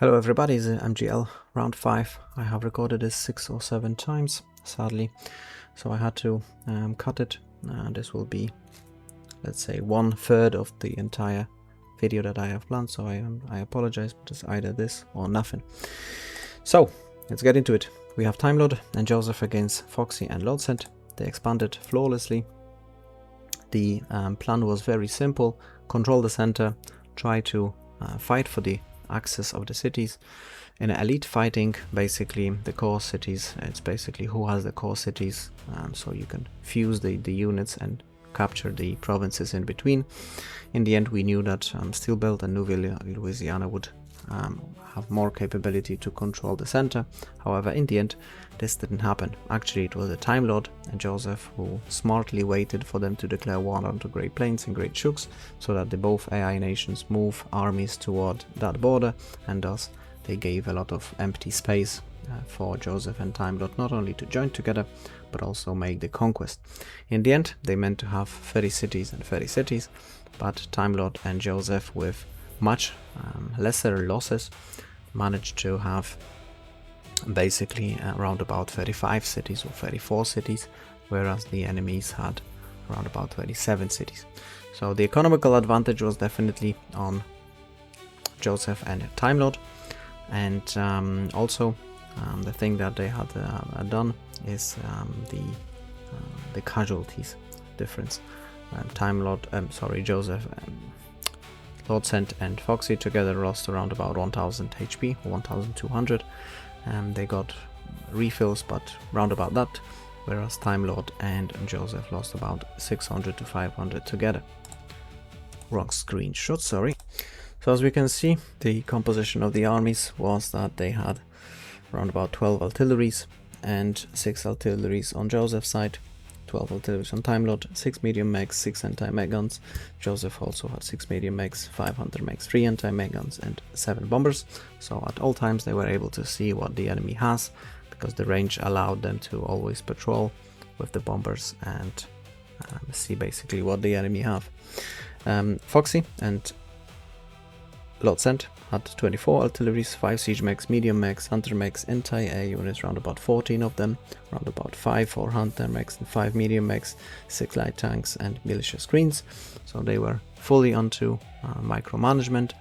Hello everybody, it's MGL round 5. I have recorded this 6 or 7 times, sadly, so I had to cut it. This will be, let's say, 1/3 of the entire video that I have planned, so I apologize, but it's either this or nothing. So, let's get into it. We have Time Lord and Joseph against Foxy and Lordsent. They expanded flawlessly. The plan was very simple: control the center, try to fight for the access of the cities. In elite fighting, basically the core cities, it's basically who has the core cities, so you can fuse the units and capture the provinces in between. In the end, we knew that Steelbelt and Nouvelle Louisiana would have more capability to control the center. However, in the end, this didn't happen. Actually, it was the Time Lord and Joseph who smartly waited for them to declare war onto Great Plains and Great Shooks, so that the both AI nations move armies toward that border, and thus they gave a lot of empty space for Joseph and Time Lord not only to join together, but also make the conquest. In the end, they meant to have 30 cities and 30 cities, but Time Lord and Joseph, with much lesser losses, managed to have basically around about 35 cities or 34 cities, whereas the enemies had around about 27 cities. So the economical advantage was definitely on Joseph and Time Lord, and also the thing that they had done is the casualties difference. Joseph, Lordsent and Foxy together lost around about 1000 HP, 1200, and they got refills, but round about that, whereas Time Lord and Joseph lost about 600 to 500 together. Wrong screenshot, sorry. So as we can see, the composition of the armies was that they had around about 12 artilleries and 6 artilleries on Joseph's side, 12 artilleries on Time Lord, 6 medium mags, 6 anti-mag guns. Joseph also had 6 medium mags, 5 hunter mags, 3 anti-mag guns, and 7 bombers. So at all times they were able to see what the enemy has, because the range allowed them to always patrol with the bombers and see basically what the enemy have. Foxy and Lordsent had 24 artilleries, 5 siege mags, medium mags, hunter mags, anti-air units, around about 14 of them, around about 5 for hunter mags and 5 medium mags, 6 light tanks and militia screens. So they were fully onto micromanagement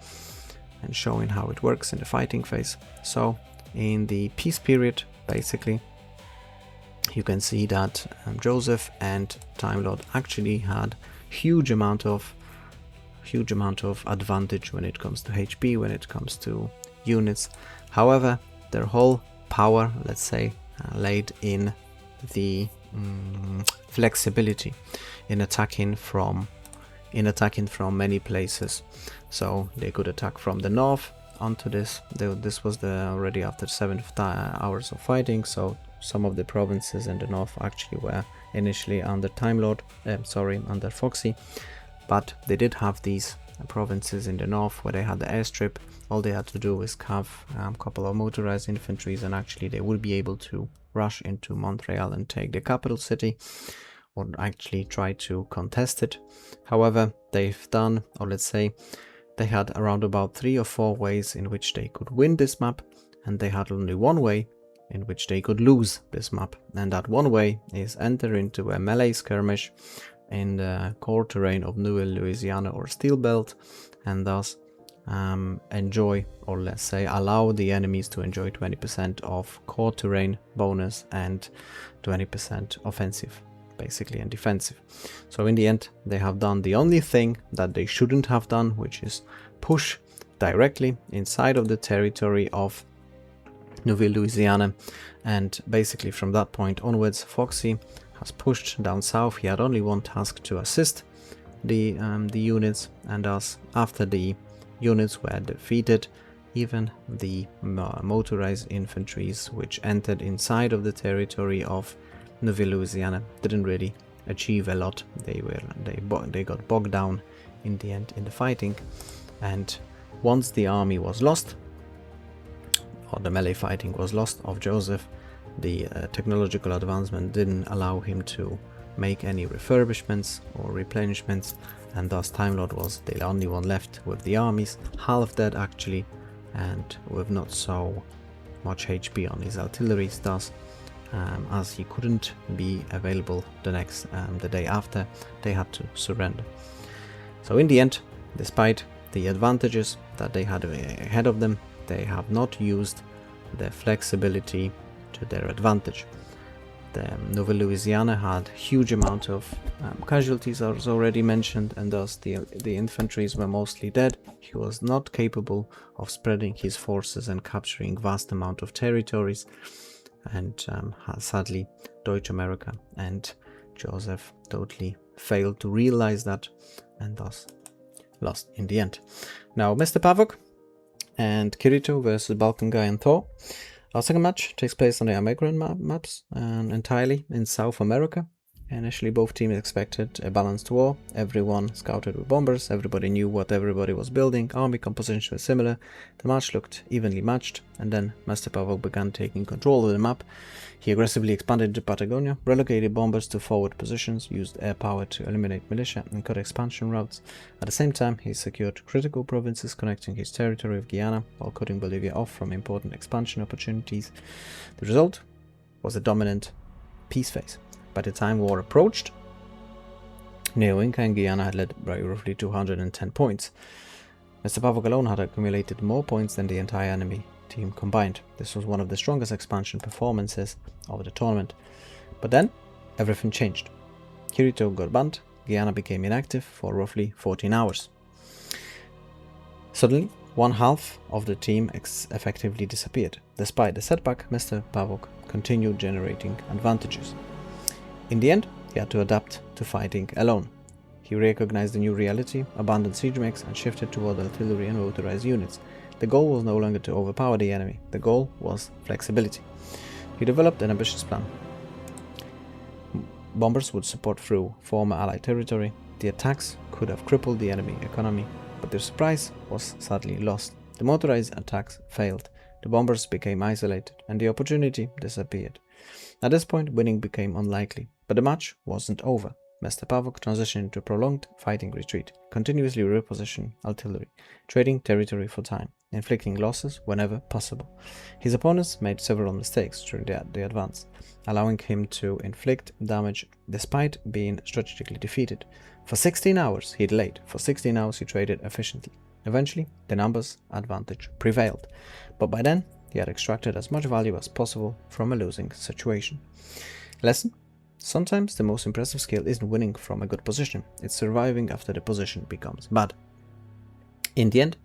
and showing how it works in the fighting phase. So in the peace period, basically, you can see that Joseph and Time Lord actually had huge amount of advantage when it comes to HP, when it comes to units. However, their whole power, let's say, laid in the flexibility in attacking from many places. So they could attack from the north onto this. This was already after 7 hours of fighting, so some of the provinces in the north actually were initially under under Foxy. But they did have these provinces in the north where they had the airstrip. All they had to do is have a couple of motorized infantries, and actually they would be able to rush into Montreal and take the capital city, or actually try to contest it. However, they've done, or let's say, they had around about 3 or 4 ways in which they could win this map, and they had only one way in which they could lose this map. And that one way is enter into a melee skirmish in the core terrain of Nouvelle Louisiana or Steelbelt, and thus enjoy, or let's say allow the enemies to enjoy 20% of core terrain bonus and 20% offensive, basically, and defensive. So in the end, they have done the only thing that they shouldn't have done, which is push directly inside of the territory of Nouvelle Louisiana, and basically from that point onwards, Foxy has pushed down south. He had only one task: to assist the units, and thus after the units were defeated, even the motorized infantries which entered inside of the territory of Nouvelle Louisiana didn't really achieve a lot. They got bogged down in the end in the fighting, and once the army was lost, or the melee fighting was lost of Joseph, the technological advancement didn't allow him to make any refurbishments or replenishments, and thus Time Lord was the only one left with the armies, half dead actually, and with not so much HP on his artillery, thus as he couldn't be available the day after, they had to surrender. So in the end, despite the advantages that they had ahead of them, they have not used their flexibility to their advantage. The Nouvelle Louisiana had huge amount of casualties, as already mentioned, and thus the infantries were mostly dead. He was not capable of spreading his forces and capturing vast amount of territories, and sadly Deutsche America and Joseph totally failed to realize that, and thus lost in the end. Now Mr. Pavok and Kirito versus Balkan Guy and Thor. Our second match takes place on the American maps and entirely in South America. Initially, both teams expected a balanced war. Everyone scouted with bombers, everybody knew what everybody was building, army compositions were similar, the match looked evenly matched, and then Mr. Pavok began taking control of the map. He aggressively expanded into Patagonia, relocated bombers to forward positions, used air power to eliminate militia and cut expansion routes. At the same time, he secured critical provinces connecting his territory with Guyana while cutting Bolivia off from important expansion opportunities. The result was a dominant peace phase. By the time war approached, Neo-Inca and Guyana had led by roughly 210 points. Mr. Pavok alone had accumulated more points than the entire enemy team combined. This was one of the strongest expansion performances of the tournament. But then, everything changed. Kirito got banned, Guyana became inactive for roughly 14 hours. Suddenly, one half of the team effectively disappeared. Despite the setback, Mr. Pavok continued generating advantages. In the end, he had to adapt to fighting alone. He recognized the new reality, abandoned siege mechs, and shifted toward artillery and motorized units. The goal was no longer to overpower the enemy, the goal was flexibility. He developed an ambitious plan. Bombers would support through former Allied territory. The attacks could have crippled the enemy economy, but their surprise was sadly lost. The motorized attacks failed, the bombers became isolated, and the opportunity disappeared. At this point, winning became unlikely, but the match wasn't over. Mr. Pavok transitioned into prolonged fighting retreat, continuously repositioning artillery, trading territory for time, inflicting losses whenever possible. His opponents made several mistakes during the advance, allowing him to inflict damage despite being strategically defeated. For 16 hours he delayed, for 16 hours he traded efficiently. Eventually, the numbers advantage prevailed, but by then he had extracted as much value as possible from a losing situation. Lesson? Sometimes the most impressive skill isn't winning from a good position, it's surviving after the position becomes bad. In the end,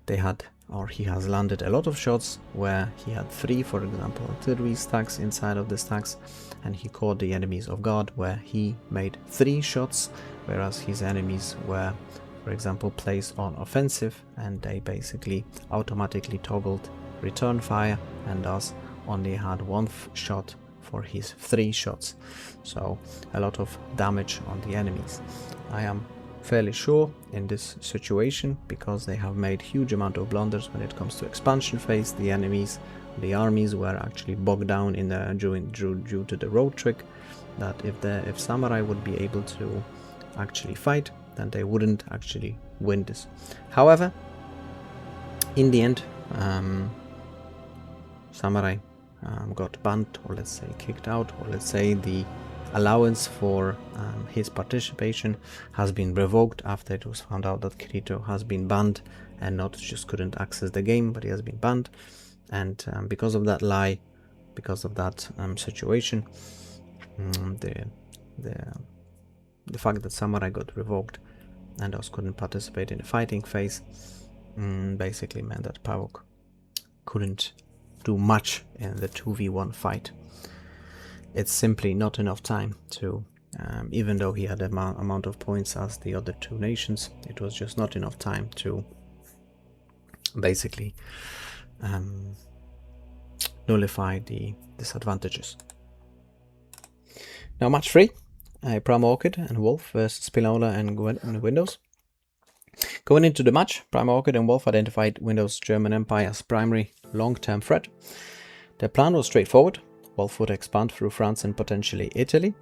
he has landed a lot of shots where he had 3, for example, artillery stacks inside of the stacks, and he caught the enemies off guard where he made 3 shots, whereas his enemies were, for example, placed on offensive and they basically automatically toggled return fire and thus only had 1 shot for his 3 shots. So a lot of damage on the enemies. I am fairly sure in this situation, because they have made huge amount of blunders when it comes to expansion phase, the armies were actually bogged down in due to the road trick, that if samurai would be able to actually fight, then they wouldn't actually win this. However, in the end, samurai got banned, or let's say kicked out, or let's say the allowance for his participation has been revoked after it was found out that Kirito has been banned and not just couldn't access the game, but he has been banned. And because of that situation, the fact that samurai got revoked and thus couldn't participate in the fighting phase basically meant that Pavok couldn't do much in the 2v1 fight. It's simply not enough time to, even though he had the amount of points as the other 2 nations, it was just not enough time to basically nullify the disadvantages. Now match 3, Prime Orchid and Wolf versus Spinola and Windows. Going into the match, Prime Orchid and Wolf identified Windows' German Empire as primary long-term threat. Their plan was straightforward. Wolf would expand through France and potentially Italy.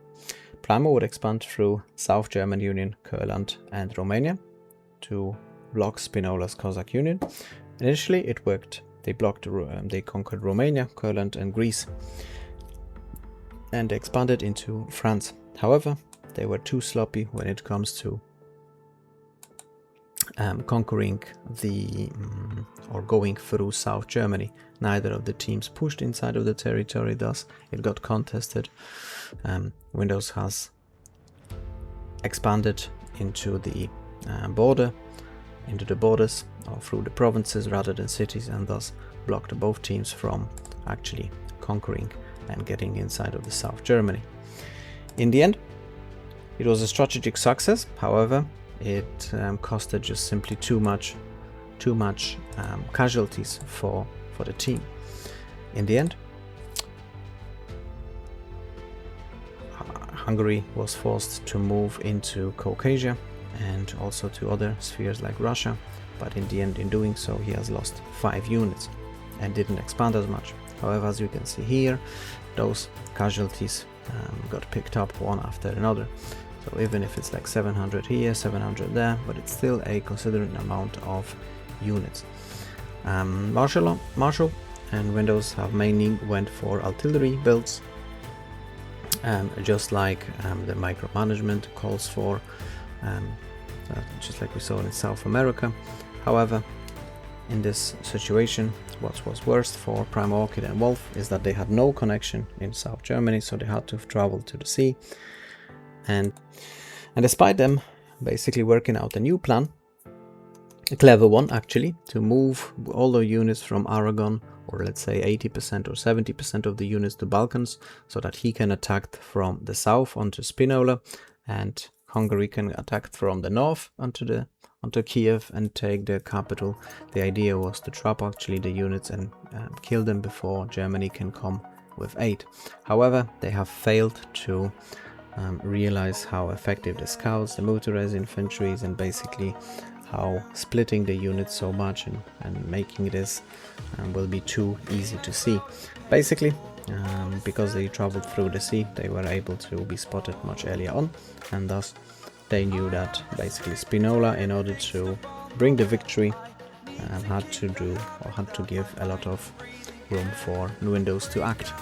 Primo would expand through South German Union, Courland and Romania to block Spinola's Cossack Union. Initially it worked. They they conquered Romania, Courland and Greece and expanded into France. However, they were too sloppy when it comes to conquering or going through South Germany. Neither of the teams pushed inside of the territory, thus it got contested. Windows has expanded into the borders or through the provinces rather than cities, and thus blocked both teams from actually conquering and getting inside of the South Germany. In the end, it was a strategic success. However, it costed just simply too much casualties for the team. In the end, Hungary was forced to move into Caucasia and also to other spheres like Russia, but in the end, in doing so, he has lost 5 units and didn't expand as much. However, as you can see here, those casualties got picked up one after another. So even if it's like 700 here, 700 there, but it's still a considerable amount of units. Marshall and Windows have mainly went for artillery builds, just like the micromanagement calls for, just like we saw in South America. However, in this situation, what was worst for Prime Orchid and Wolf is that they had no connection in South Germany, so they had to travel to the sea. And despite them basically working out a new plan, a clever one actually, to move all the units from Aragon, or let's say 80% or 70% of the units to Balkans, so that he can attack from the south onto Spinola, and Hungary can attack from the north onto Kiev and take the capital. The idea was to trap actually the units and kill them before Germany can come with aid. However, they have failed to realize how effective the scouts, the motorized infantry is, and basically how splitting the units so much and making this will be too easy to see. Basically, because they traveled through the sea, they were able to be spotted much earlier on, and thus they knew that basically Spinola, in order to bring the victory, had to give a lot of room for Windows to act.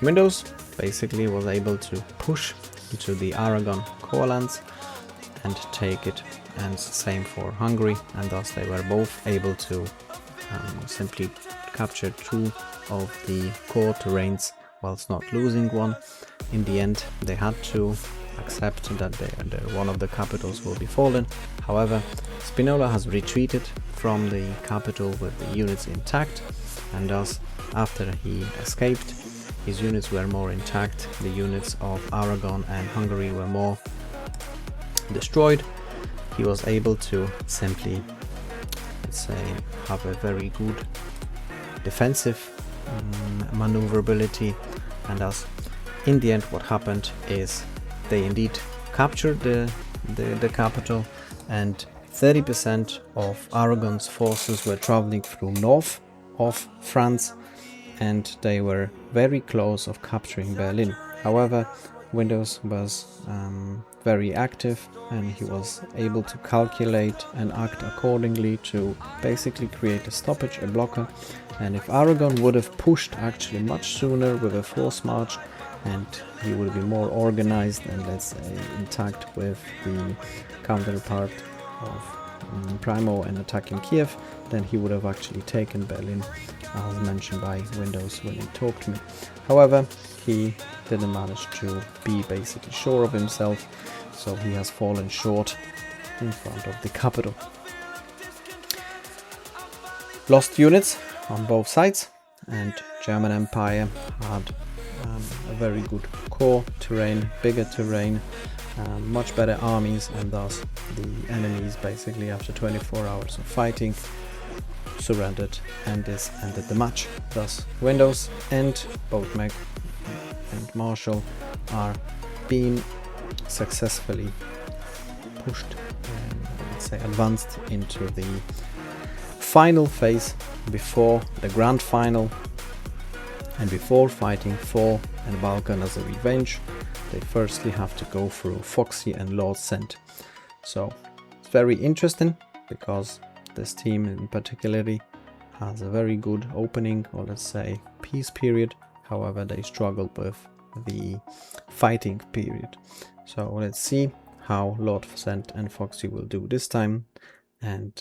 Windows basically was able to push into the Aragon Courlands and take it, and same for Hungary, and thus they were both able to simply capture 2 of the core terrains whilst not losing one. In the end, they had to accept that one of the capitals will be fallen. However, Spinola has retreated from the capital with the units intact, and thus after he escaped, his units were more intact. The units of Aragon and Hungary were more destroyed. He was able to simply, let's say, have a very good defensive maneuverability, and thus in the end what happened is they indeed captured the capital, and 30% of Aragon's forces were traveling through north of France, and they were very close of capturing Berlin. However, Windows was very active, and he was able to calculate and act accordingly to basically create a stoppage, a blocker. And if Aragon would have pushed actually much sooner with a force march, and he would be more organized and, let's say, intact with the counterpart of Primo and attacking Kiev, then he would have actually taken Berlin, as mentioned by Windows when he talked to me. However, he didn't manage to be basically sure of himself, so he has fallen short in front of the capital. Lost units on both sides, and German Empire had a very good core terrain, bigger terrain, much better armies, and thus the enemies basically after 24 hours of fighting surrendered, and this ended the match. Thus Windows and both Meg and Marshall are being successfully pushed and, let's say, advanced into the final phase before the grand final. And before fighting Thor and Balkan as a revenge, they firstly have to go through Foxy and Lord Scent. So it's very interesting because this team in particularly has a very good opening, or let's say peace period. However, they struggled with the fighting period. So let's see how Lord Sent and Foxy will do this time, and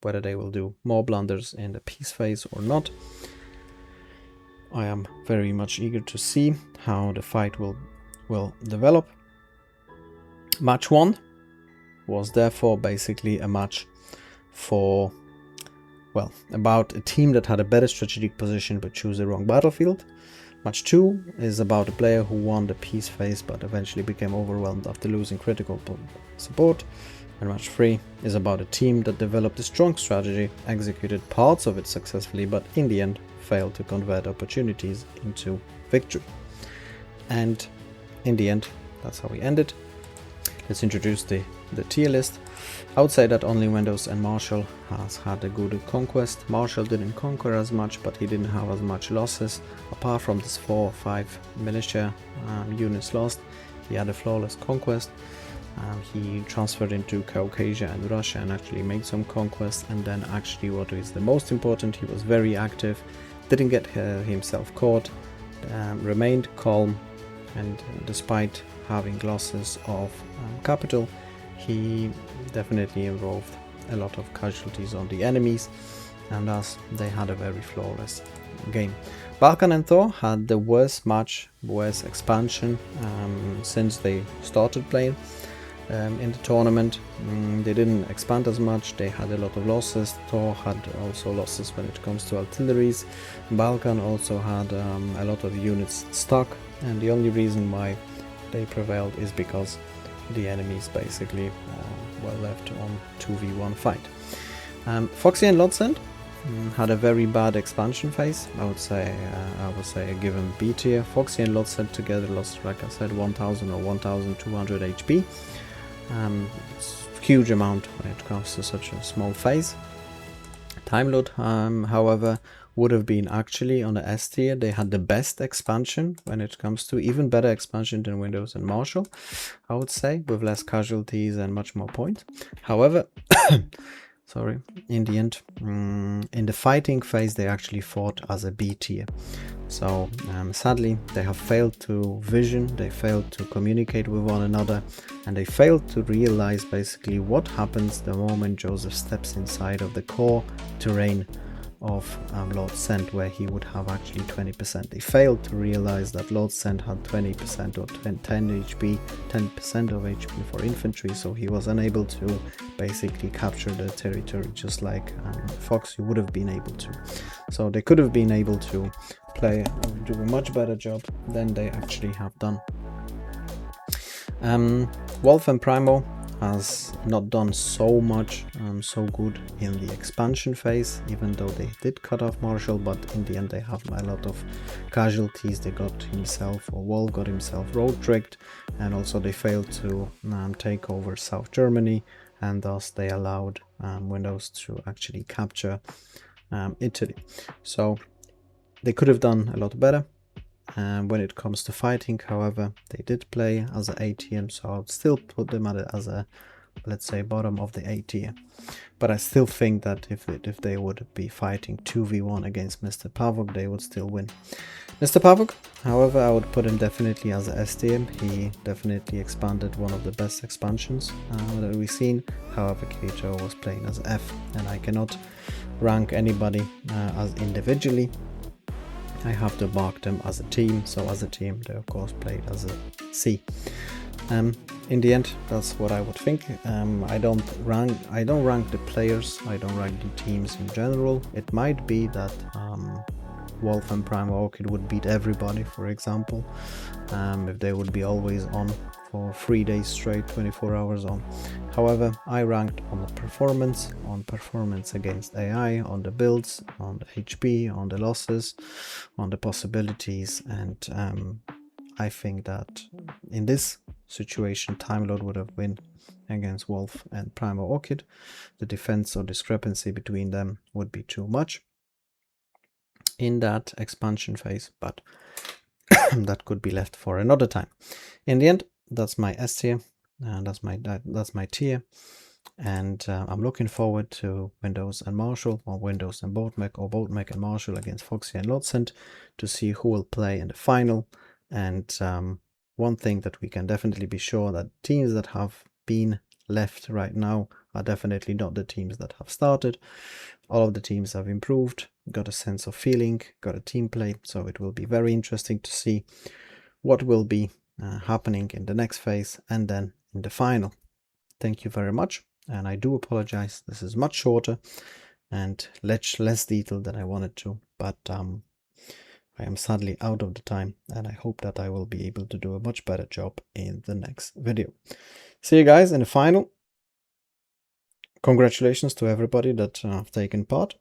whether they will do more blunders in the peace phase or not. I am very much eager to see how the fight will develop. Match 1 was therefore basically a match for, well, about a team that had a better strategic position but chose the wrong battlefield. Match 2 is about a player who won the peace phase but eventually became overwhelmed after losing critical support. And match 3 is about a team that developed a strong strategy, executed parts of it successfully, but in the end failed to convert opportunities into victory. And in the end, that's how we ended. Let's introduce the tier list. I would say that only Windows and Marshall has had a good conquest. Marshall didn't conquer as much, but he didn't have as much losses. Apart from this 4 or 5 militia units lost, he had a flawless conquest. He transferred into Caucasia and Russia and actually made some conquests. And then actually what is the most important, he was very active, didn't get himself caught, remained calm, and despite having losses of capital, he definitely involved a lot of casualties on the enemies, and thus they had a very flawless game. Balkan and Thor had the worst match, worst expansion since they started playing in the tournament. They didn't expand as much, they had a lot of losses. Thor had also losses when it comes to artilleries. Balkan also had a lot of units stuck, and the only reason why they prevailed is because the enemies basically were left on 2v1 fight. Foxy and Lodsend had a very bad expansion phase. I would say a given B tier. Foxy and Lodsend together lost, like I said, 1000 or 1200 HP. It's a huge amount when it comes to such a small phase. Time Lord, however, would have been actually on the S tier. They had the best expansion when it comes to, even better expansion than Windows and Marshall, I would say, with less casualties and much more points. However, sorry, in the end, in the fighting phase, they actually fought as a B tier. So sadly, they have failed to vision, they failed to communicate with one another, and they failed to realize basically what happens the moment Joseph steps inside of the core terrain of Lord Sent, where he would have actually 20%. They failed to realize that Lord Sent had 20% or 10 HP, 10% of HP for infantry, so he was unable to basically capture the territory just like Fox would have been able to. So they could have been able to do a much better job than they actually have done. Wolf and Primo has not done so much, so good in the expansion phase, even though they did cut off Marshall, but in the end they have a lot of casualties. They got himself, or Wolf got himself road tricked, and also they failed to take over South Germany, and thus they allowed Windows to actually capture Italy. So they could have done a lot better. When it comes to fighting, however, they did play as an A tier, so I would still put them as a, let's say, bottom of the A tier. But I still think that if they would be fighting 2v1 against Mr. Pavok, they would still win. Mr. Pavok, however, I would put him definitely as a S tier. He definitely expanded one of the best expansions that we've seen. However, Keito was playing as F, and I cannot rank anybody as individually. I have to mark them as a team, so as a team they of course played as a C. In the end, that's what I would think. I don't rank the players, I don't rank the teams in general. It might be that Wolf and Prime Orchid would beat everybody, for example, if they would be always on for 3 days straight, 24 hours on. However, I ranked on the performance against AI, on the builds, on the HP, on the losses, on the possibilities, and I think that in this situation Time Lord would have won against Wolf and Primal Orchid. The defense or discrepancy between them would be too much in that expansion phase, but that could be left for another time. In the end, that's my S tier, and that's my tier. And I'm looking forward to Windows and Marshall, or Windows and Boatmec, or Boatmec and Marshall against Foxy and Lotzend, to see who will play in the final. And one thing that we can definitely be sure, that teams that have been left right now are definitely not the teams that have started. All of the teams have improved, got a sense of feeling, got a team play, so it will be very interesting to see what will be happening in the next phase and then in the final. Thank you very much, and I do apologize, this is much shorter and less detailed than I wanted to, but I am sadly out of the time, and I hope that I will be able to do a much better job in the next video. See you guys in the final. Congratulations to everybody that have taken part,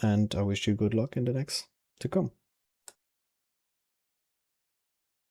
and I wish you good luck in the next to come.